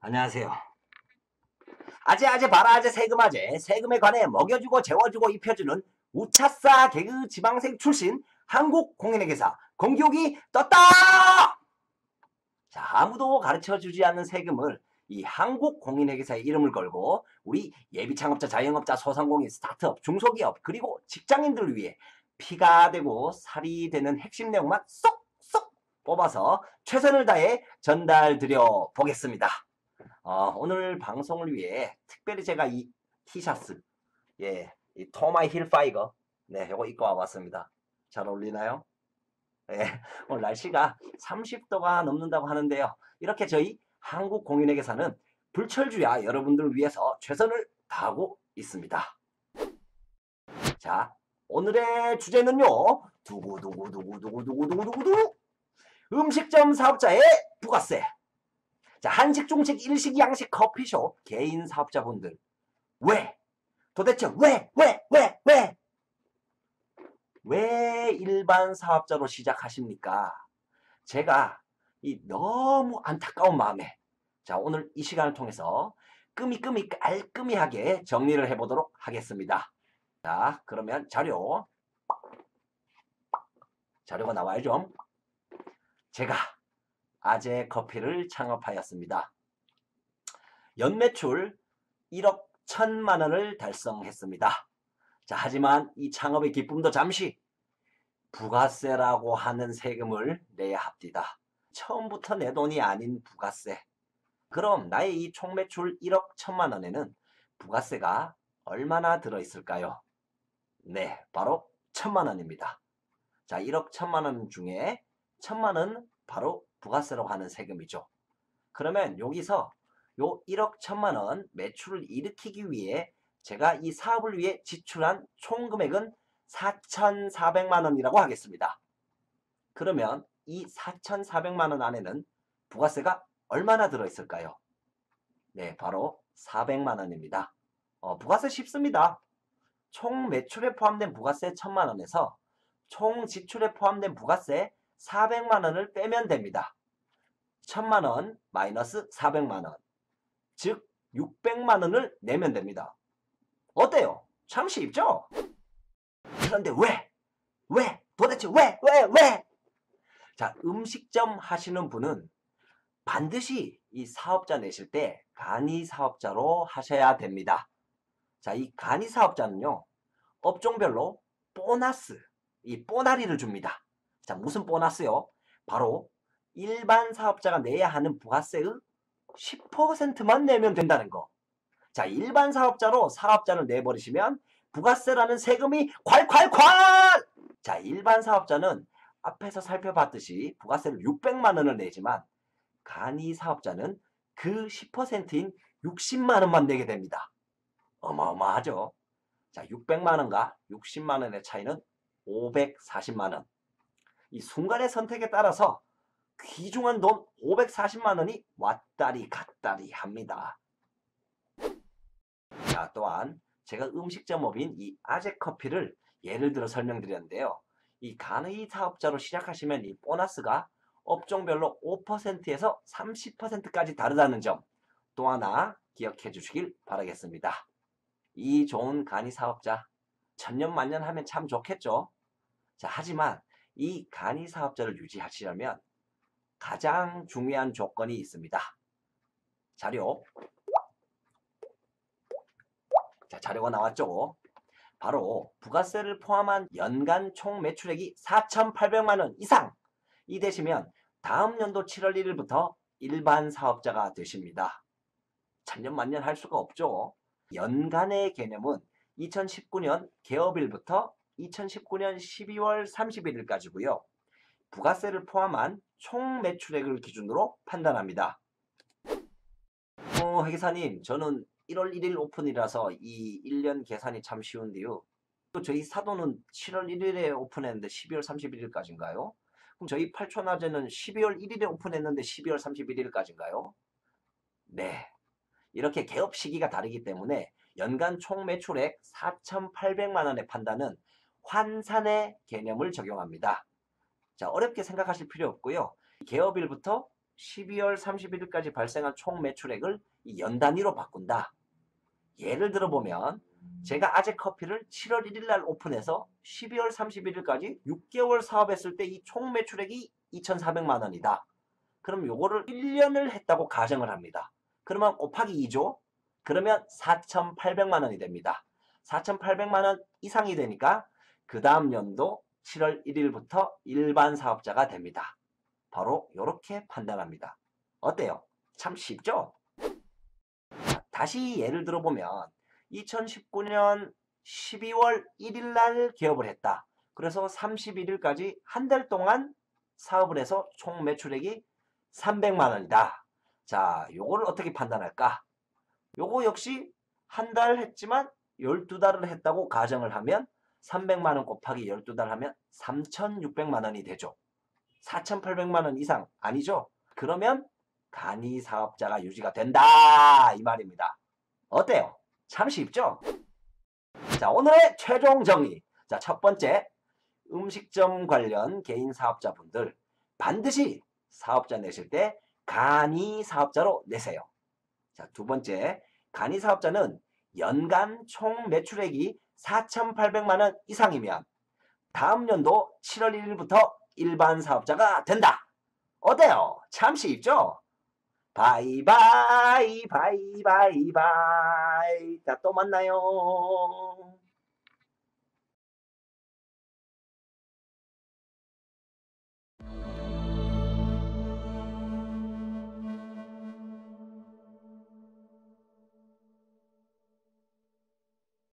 안녕하세요. 아재 봐라 아재 세금 아재 세금에 관해 먹여주고 재워주고 입혀주는 우차싸 개그 지방생 출신 한국공인회계사 공기옥이 떴다! 자, 아무도 가르쳐주지 않는 세금을 이 한국공인회계사의 이름을 걸고 우리 예비창업자, 자영업자, 소상공인, 스타트업, 중소기업 그리고 직장인들을 위해 피가 되고 살이 되는 핵심 내용만 쏙쏙 뽑아서 최선을 다해 전달드려 보겠습니다. 오늘 방송을 위해 특별히 제가 이 티셔츠, 이 토마이 힐파이거, 요거 입고 와봤습니다. 잘 어울리나요? 오늘 날씨가 30도가 넘는다고 하는데요. 이렇게 저희 한국공인회계사는 불철주야 여러분들을 위해서 최선을 다하고 있습니다. 자, 오늘의 주제는요. 두구두구두구두구두구두구두구 음식점 사업자의 부가세. 자, 한식, 중식, 일식, 양식, 커피숍, 개인 사업자분들. 도대체 왜 일반 사업자로 시작하십니까? 제가 이 너무 안타까운 마음에 자, 오늘 이 시간을 통해서 깔끔하게 정리를 해보도록 하겠습니다. 자, 그러면 자료가 나와야죠. 제가 아재 커피를 창업하였습니다. 연매출 1억 1천만 원을 달성했습니다. 자, 하지만 이 창업의 기쁨도 잠시 부가세라고 하는 세금을 내야 합니다. 처음부터 내 돈이 아닌 부가세. 그럼 나의 이 총매출 1억 1천만 원에는 부가세가 얼마나 들어있을까요? 네, 바로 1천만 원입니다. 자, 1억 1천만 원 중에 1천만 원 바로 부가세라고 하는 세금이죠. 그러면 여기서 요 1억 1천만 원 매출을 일으키기 위해 제가 이 사업을 위해 지출한 총 금액은 4,400만 원이라고 하겠습니다. 그러면 이 4,400만 원 안에는 부가세가 얼마나 들어있을까요? 네, 바로 400만 원입니다. 부가세 쉽습니다. 총 매출에 포함된 부가세 1,000만 원에서 총 지출에 포함된 부가세 400만 원을 빼면 됩니다. 1,000만 원 마이너스 400만 원. 즉 600만 원을 내면 됩니다. 어때요? 참 쉽죠? 그런데 도대체 왜? 자, 음식점 하시는 분은 반드시 이 사업자 내실 때 간이 사업자로 하셔야 됩니다. 자, 이 간이 사업자는요, 업종별로 보너스, 이 보나리를 줍니다. 자, 무슨 보너스요? 바로 일반 사업자가 내야 하는 부가세의 10%만 내면 된다는 거. 자, 일반 사업자로 사업자를 내버리시면 부가세라는 세금이 콸콸콸! 자, 일반 사업자는 앞에서 살펴봤듯이 부가세를 600만 원을 내지만 간이 사업자는 그 10%인 60만 원만 내게 됩니다. 어마어마하죠? 자, 600만 원과 60만 원의 차이는 540만 원. 이 순간의 선택에 따라서 귀중한 돈 540만 원이 왔다리 갔다리 합니다. 자, 또한 제가 음식점업인 이 아재커피를 예를 들어 설명드렸는데요. 이 간의 사업자로 시작하시면 이 보너스가 업종별로 5%에서 30%까지 다르다는 점 또 하나 기억해 주시길 바라겠습니다. 이 좋은 간이 사업자 천년만년 하면 참 좋겠죠. 자, 하지만 이 간이 사업자를 유지하시려면 가장 중요한 조건이 있습니다. 자료. 자, 자료가 나왔죠. 바로 부가세를 포함한 연간 총 매출액이 4,800만 원 이상 이 되시면 다음 연도 7월 1일부터 일반 사업자가 되십니다. 천년만년 할 수가 없죠. 연간의 개념은 2019년 개업일부터 2019년 12월 31일까지고요. 부가세를 포함한 총 매출액을 기준으로 판단합니다. 회계사님, 저는 1월 1일 오픈이라서 이 1년 계산이 참 쉬운데요. 또 저희 사도는 7월 1일에 오픈했는데 12월 31일까지인가요? 그럼 저희 팔촌아재는 12월 1일에 오픈했는데 12월 31일까지인가요? 네. 이렇게 개업 시기가 다르기 때문에 연간 총 매출액 4,800만 원의 판단은 환산의 개념을 적용합니다. 자, 어렵게 생각하실 필요 없고요. 개업일부터 12월 31일까지 발생한 총 매출액을 이 연 단위로 바꾼다. 예를 들어 보면 제가 아재커피를 7월 1일 날 오픈해서 12월 31일까지 6개월 사업했을 때 이 총 매출액이 2,400만 원이다. 그럼 요거를 1년을 했다고 가정을 합니다. 그러면 곱하기 2죠? 그러면 4,800만 원이 됩니다. 4,800만 원 이상이 되니까 그 다음 연도 7월 1일부터 일반 사업자가 됩니다. 바로 이렇게 판단합니다. 어때요? 참 쉽죠? 다시 예를 들어보면 2019년 12월 1일 날 개업을 했다. 그래서 31일까지 한 달 동안 사업을 해서 총 매출액이 300만 원이다. 자, 요거를 어떻게 판단할까? 요거 역시 한 달 했지만 12달을 했다고 가정을 하면 300만 원 곱하기 12달 하면 3,600만 원이 되죠. 4,800만 원 이상 아니죠? 그러면 간이 사업자가 유지가 된다 이 말입니다. 어때요? 참 쉽죠? 자, 오늘의 최종 정리. 자, 첫 번째, 음식점 관련 개인 사업자분들 반드시 사업자 내실 때 간이 사업자로 내세요. 자, 두 번째, 간이 사업자는 연간 총 매출액이 4,800만 원 이상이면 다음 연도 7월 1일부터 일반 사업자가 된다. 어때요? 참 쉽죠? 바이바이 바이바이바이. 자, 또 만나요.